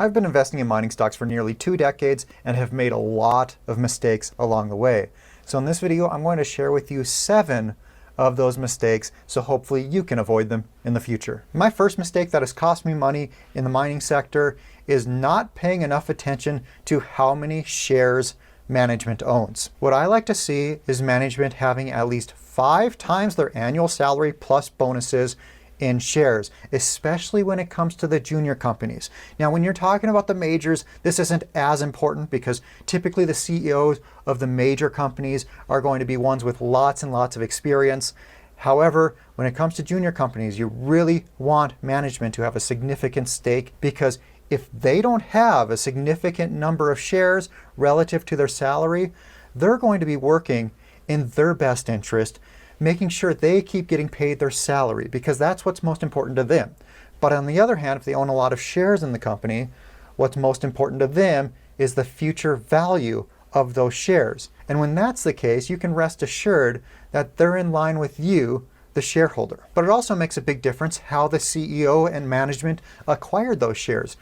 I've been investing in mining stocks for nearly 2 decades and have made a lot of mistakes along the way. So in this video, I'm going to share with you 7 of those mistakes, so hopefully you can avoid them in the future. My first mistake that has cost me money in the mining sector is not paying enough attention to how many shares management owns. What I like to see is management having at least 5 times their annual salary plus bonuses in shares, especially when it comes to the junior companies. Now, when you're talking about the majors, this isn't as important because typically the CEOs of the major companies are going to be ones with lots and lots of experience. However, when it comes to junior companies, you really want management to have a significant stake, because if they don't have a significant number of shares relative to their salary, they're going to be working in their best interest, making sure they keep getting paid their salary, because that's what's most important to them. But on the other hand, if they own a lot of shares in the company, what's most important to them is the future value of those shares. And when that's the case, you can rest assured that they're in line with you, the shareholder. But it also makes a big difference how the CEO and management acquired those shares.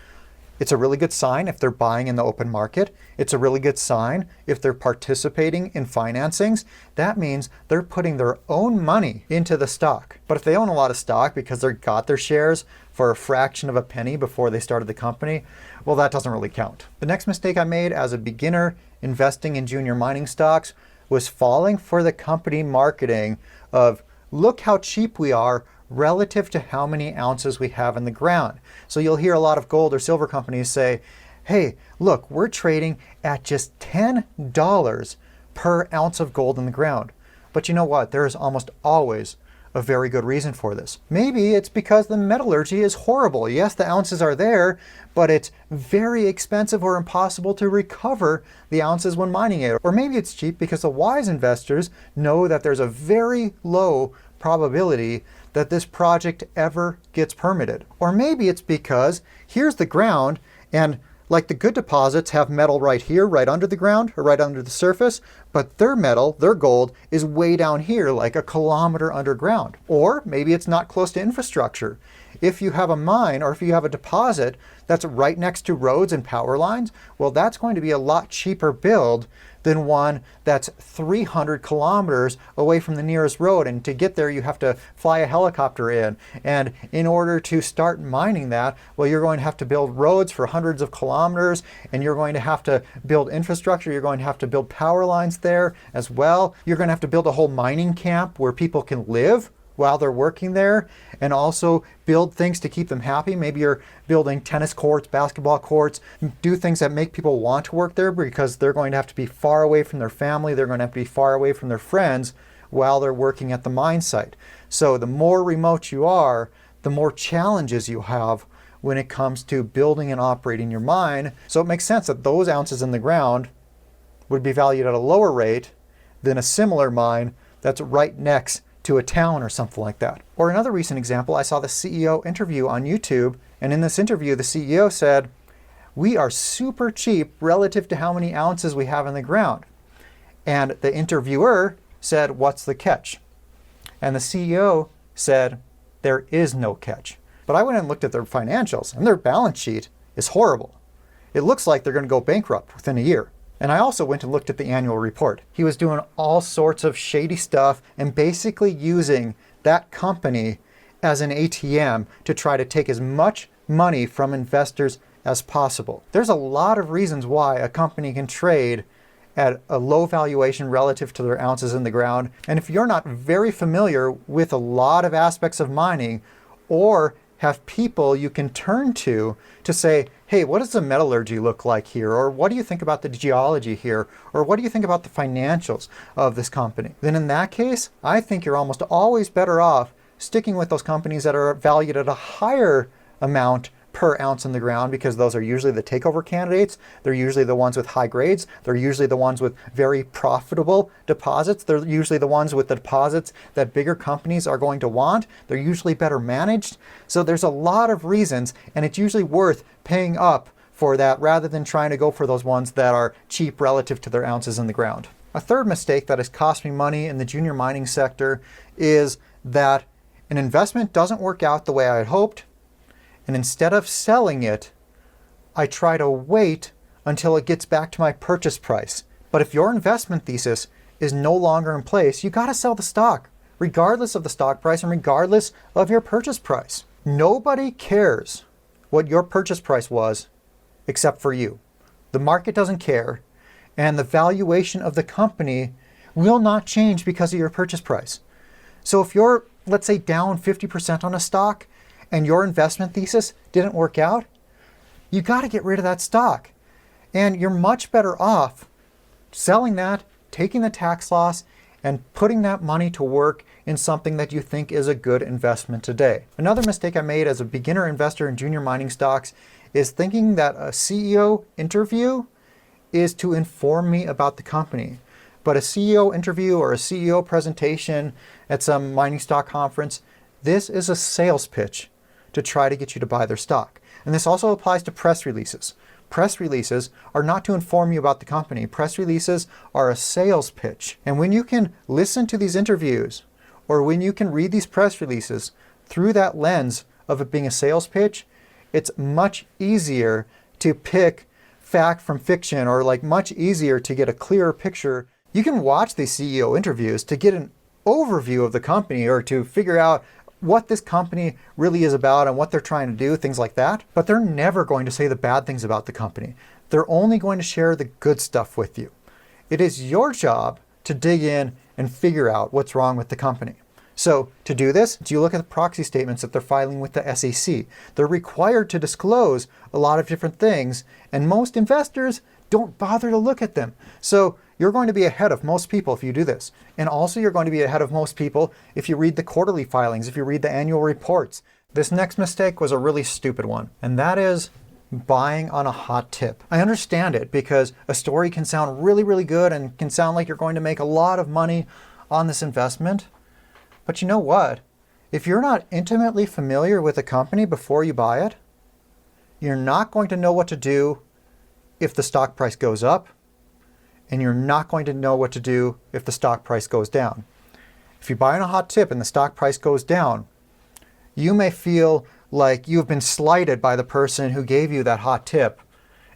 It's a really good sign if they're buying in the open market. It's a really good sign if they're participating in financings. That means they're putting their own money into the stock. But if they own a lot of stock because they got their shares for a fraction of a penny before they started the company, well, that doesn't really count. The next mistake I made as a beginner investing in junior mining stocks was falling for the company marketing of, look how cheap we are relative to how many ounces we have in the ground. So you'll hear a lot of gold or silver companies say, hey, look, we're trading at just $10 per ounce of gold in the ground. But you know what? There is almost always a very good reason for this. Maybe it's because the metallurgy is horrible. Yes, the ounces are there, but it's very expensive or impossible to recover the ounces when mining it. Or maybe it's cheap because the wise investors know that there's a very low probability that this project ever gets permitted. Or maybe it's because here's the ground, and like the good deposits have metal right here, right under the ground or right under the surface, but their metal, their gold, is way down here, like a kilometer underground. Or maybe it's not close to infrastructure. If you have a mine or if you have a deposit that's right next to roads and power lines, well, that's going to be a lot cheaper build than one that's 300 kilometers away from the nearest road. And to get there, you have to fly a helicopter in. And in order to start mining that, well, you're going to have to build roads for hundreds of kilometers, and you're going to have to build infrastructure. You're going to have to build power lines there as well. You're going to have to build a whole mining camp where people can live while they're working there, and also build things to keep them happy. Maybe you're building tennis courts, basketball courts, do things that make people want to work there, because they're going to have to be far away from their family, they're going to have to be far away from their friends while they're working at the mine site. So the more remote you are, the more challenges you have when it comes to building and operating your mine. So it makes sense that those ounces in the ground would be valued at a lower rate than a similar mine that's right next to a town or something like that. Or another recent example, I saw the CEO interview on YouTube, and in this interview the CEO said, we are super cheap relative to how many ounces we have in the ground. And the interviewer said, what's the catch? And the CEO said, there is no catch. But I went and looked at their financials, and their balance sheet is horrible. It looks like they're going to go bankrupt within a year. And I also went and looked at the annual report. He was doing all sorts of shady stuff and basically using that company as an ATM to try to take as much money from investors as possible. There's a lot of reasons why a company can trade at a low valuation relative to their ounces in the ground. And if you're not very familiar with a lot of aspects of mining, or have people you can turn to say, hey, what does the metallurgy look like here? Or what do you think about the geology here? Or what do you think about the financials of this company? Then in that case, I think you're almost always better off sticking with those companies that are valued at a higher amount per ounce in the ground, because those are usually the takeover candidates. They're usually the ones with high grades. They're usually the ones with very profitable deposits. They're usually the ones with the deposits that bigger companies are going to want. They're usually better managed. So there's a lot of reasons, and it's usually worth paying up for that rather than trying to go for those ones that are cheap relative to their ounces in the ground. A third mistake that has cost me money in the junior mining sector is that an investment doesn't work out the way I had hoped, and instead of selling it, I try to wait until it gets back to my purchase price. But if your investment thesis is no longer in place, you got to sell the stock, regardless of the stock price and regardless of your purchase price. Nobody cares what your purchase price was except for you. The market doesn't care, and the valuation of the company will not change because of your purchase price. So if you're, let's say, down 50% on a stock and your investment thesis didn't work out, you got to get rid of that stock. And you're much better off selling that, taking the tax loss, and putting that money to work in something that you think is a good investment today. Another mistake I made as a beginner investor in junior mining stocks is thinking that a CEO interview is to inform me about the company. But a CEO interview or a CEO presentation at some mining stock conference, this is a sales pitch to try to get you to buy their stock. And this also applies to press releases. Press releases are not to inform you about the company. Press releases are a sales pitch. And when you can listen to these interviews, or when you can read these press releases through that lens of it being a sales pitch, it's much easier to pick fact from fiction, or like much easier to get a clearer picture. You can watch these CEO interviews to get an overview of the company or to figure out what this company really is about and what they're trying to do, things like that. But they're never going to say the bad things about the company. They're only going to share the good stuff with you. It is your job to dig in and figure out what's wrong with the company. So to do this, you look at the proxy statements that they're filing with the SEC. They're required to disclose a lot of different things, and most investors don't bother to look at them. So you're going to be ahead of most people if you do this. And also you're going to be ahead of most people if you read the quarterly filings, if you read the annual reports. This next mistake was a really stupid one, and that is buying on a hot tip. I understand it because a story can sound really, really good and can sound like you're going to make a lot of money on this investment. But you know what? If you're not intimately familiar with a company before you buy it, you're not going to know what to do if the stock price goes up, and you're not going to know what to do if the stock price goes down. If you buy on a hot tip and the stock price goes down, you may feel like you've been slighted by the person who gave you that hot tip,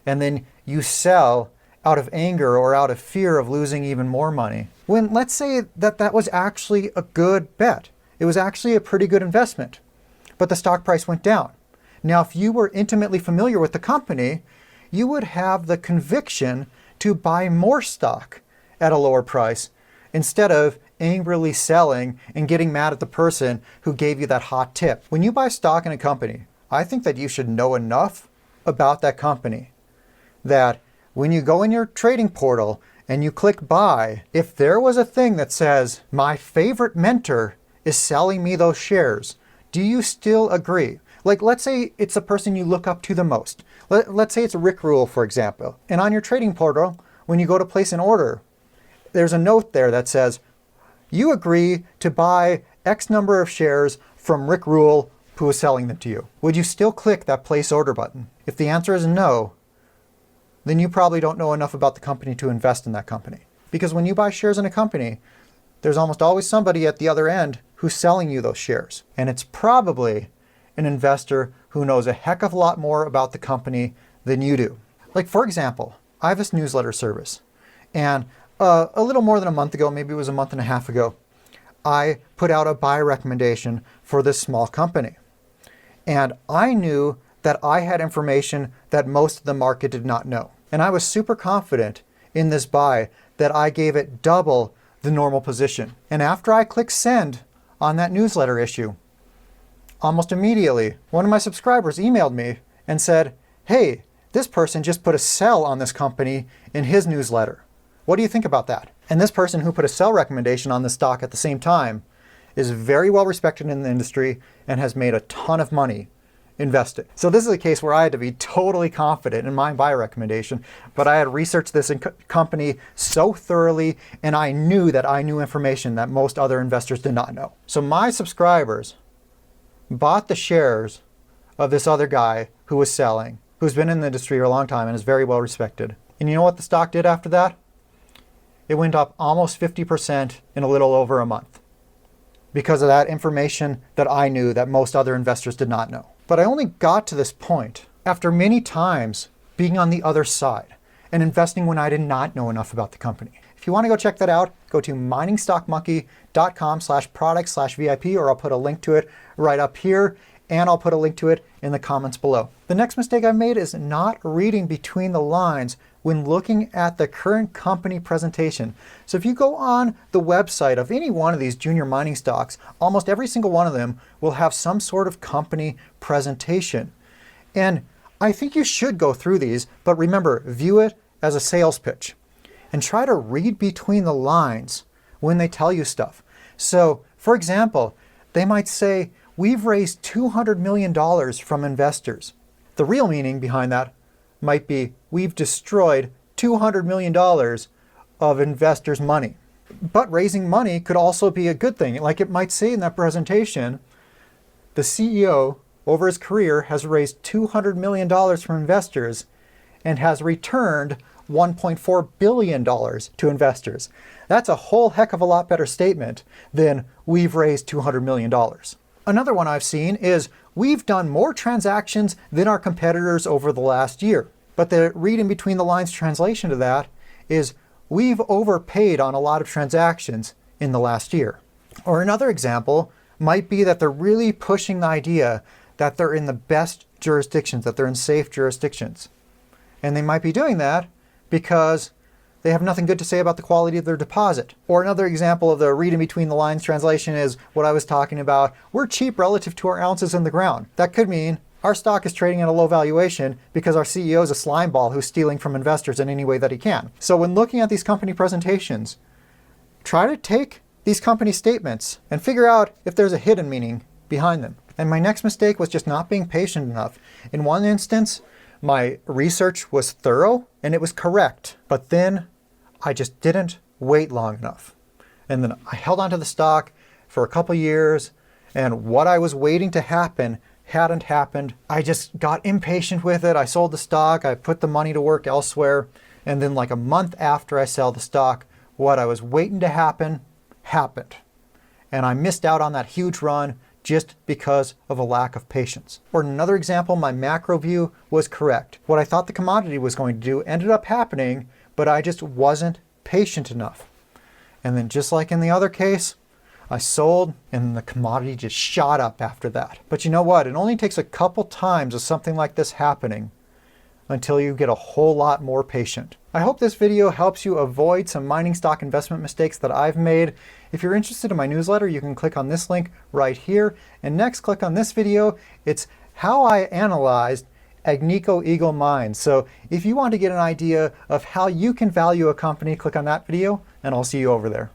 and then you sell out of anger or out of fear of losing even more money. When let's say that was actually a good bet. It was actually a pretty good investment, but the stock price went down. Now, if you were intimately familiar with the company, you would have the conviction to buy more stock at a lower price instead of angrily selling and getting mad at the person who gave you that hot tip. When you buy stock in a company, I think that you should know enough about that company that when you go in your trading portal and you click buy, if there was a thing that says, my favorite mentor is selling me those shares, do you still agree? Like, let's say it's the person you look up to the most. Let's say it's Rick Rule, for example. And on your trading portal, when you go to place an order, there's a note there that says, you agree to buy X number of shares from Rick Rule, who is selling them to you. Would you still click that place order button? If the answer is no, then you probably don't know enough about the company to invest in that company. Because when you buy shares in a company, there's almost always somebody at the other end who's selling you those shares. And it's probably an investor who knows a heck of a lot more about the company than you do. Like, for example, I have this newsletter service, and a little more than a month ago, maybe it was a month and a half ago, I put out a buy recommendation for this small company. And I knew that I had information that most of the market did not know. And I was super confident in this buy that I gave it double the normal position. And after I clicked send on that newsletter issue, almost immediately, one of my subscribers emailed me and said, hey, this person just put a sell on this company in his newsletter. What do you think about that? And this person who put a sell recommendation on the stock at the same time is very well respected in the industry and has made a ton of money invested. So this is a case where I had to be totally confident in my buy recommendation, but I had researched this company so thoroughly, and I knew that I knew information that most other investors did not know. So my subscribers bought the shares of this other guy who was selling, who's been in the industry for a long time and is very well respected. And you know what the stock did after that? It went up almost 50% in a little over a month because of that information that I knew that most other investors did not know. But I only got to this point after many times being on the other side and investing when I did not know enough about the company. If you want to go check that out, go to miningstockmonkey.com/product/VIP, or I'll put a link to it right up here, and I'll put a link to it in the comments below. The next mistake I've made is not reading between the lines when looking at the current company presentation. So if you go on the website of any one of these junior mining stocks, almost every single one of them will have some sort of company presentation. And I think you should go through these, but remember, view it as a sales pitch and try to read between the lines when they tell you stuff. So for example, they might say, we've raised $200 million from investors. The real meaning behind that might be, we've destroyed $200 million of investors' money. But raising money could also be a good thing. Like it might say in that presentation, the CEO over his career has raised $200 million from investors and has returned $1.4 billion to investors. That's a whole heck of a lot better statement than we've raised $200 million. Another one I've seen is, we've done more transactions than our competitors over the last year. But the read in between the lines translation to that is, we've overpaid on a lot of transactions in the last year. Or another example might be that they're really pushing the idea that they're in the best jurisdictions, that they're in safe jurisdictions. And they might be doing that because they have nothing good to say about the quality of their deposit. Or another example of the read in between the lines translation is what I was talking about. We're cheap relative to our ounces in the ground. That could mean our stock is trading at a low valuation because our CEO is a slime ball who's stealing from investors in any way that he can. So when looking at these company presentations, try to take these company statements and figure out if there's a hidden meaning behind them. And my next mistake was just not being patient enough. In one instance, my research was thorough and it was correct, but then I just didn't wait long enough. And then I held onto the stock for a couple years, and what I was waiting to happen hadn't happened. I just got impatient with it. I sold the stock, I put the money to work elsewhere, and then like a month after I sell the stock, what I was waiting to happen happened. And I missed out on that huge run just because of a lack of patience. Or another example, my macro view was correct. What I thought the commodity was going to do ended up happening, but I just wasn't patient enough. And then just like in the other case, I sold and the commodity just shot up after that. But you know what? It only takes a couple times of something like this happening until you get a whole lot more patient. I hope this video helps you avoid some mining stock investment mistakes that I've made. If you're interested in my newsletter, you can click on this link right here. And next, click on this video. It's how I analyzed Agnico Eagle Mines. So if you want to get an idea of how you can value a company, click on that video, and I'll see you over there.